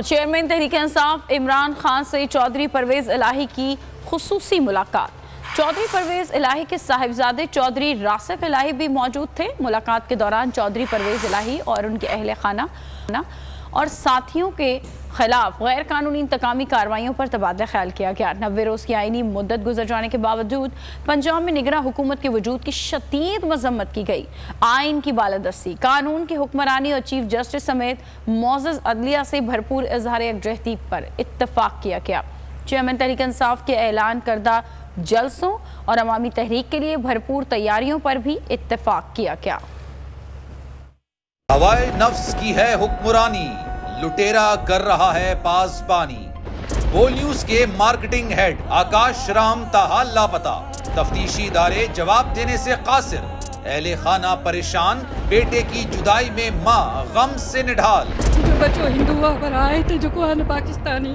Chairman Tehreek Insaf Imran Khan سے چودھری پرویز الہی کی خصوصی ملاقات۔ چودھری پرویز الہی کے صاحبزادے چودھری راسف الہی بھی موجود تھے۔ ملاقات کے دوران چودھری پرویز الہی اور ان کے اہل خانہ اور ساتھیوں کے خلاف غیر قانونی انتقامی کارروائیوں پر تبادلہ خیال کیا گیا۔ 90 روز کی آئینی مدت گزر جانے کے باوجود پنجاب میں نگراں حکومت کے وجود کی شدید مذمت کی گئی۔ آئین کی بالادستی، قانون کی حکمرانی اور چیف جسٹس سمیت معزز عدلیہ سے بھرپور اظہار یکجہتی پر اتفاق کیا گیا۔ چیئرمین تحریک انصاف کے اعلان کردہ جلسوں اور عوامی تحریک کے لیے بھرپور تیاریوں پر بھی اتفاق کیا گیا۔ ہوائے نفس کی ہے حکمرانی، لٹیرا کر رہا ہے پاسبانی۔ بول نیوز کے مارکیٹنگ ہیڈ آکاش رام تاحال لاپتہ، تفتیشی ادارے جواب دینے سے قاصر، اہل خانہ پریشان، بیٹے کی جدائی میں ماں غم سے نڈھال۔ جو بچو ہندو پر آئے تھے جو کو پاکستانی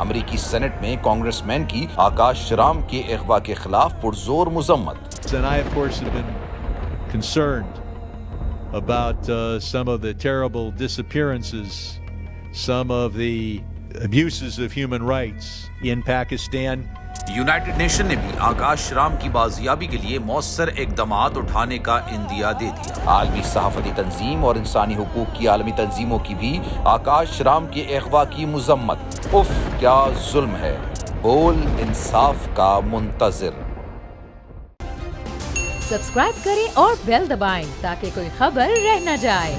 امریکی سینٹ میں کانگریس مین کی آکاش رام کے اغوا کے خلاف پرزور مذمت۔ And I, of course, have been concerned about some of the terrible disappearances, some of the abuses of human rights in Pakistan. United nation نے بھی آکاش رام کی بازیابی کے لیے مؤثر اقدامات اٹھانے کا عندیہ دے دیا۔ عالمی صحافتی تنظیم اور انسانی حقوق کی عالمی تنظیموں کی بھی آکاش رام کے اغوا کی مذمت۔ اف کیا ظلم ہے، بول انصاف کا منتظر۔ سبسکرائب کریں اور بیل دبائیں تاکہ کوئی خبر رہ نہ جائے۔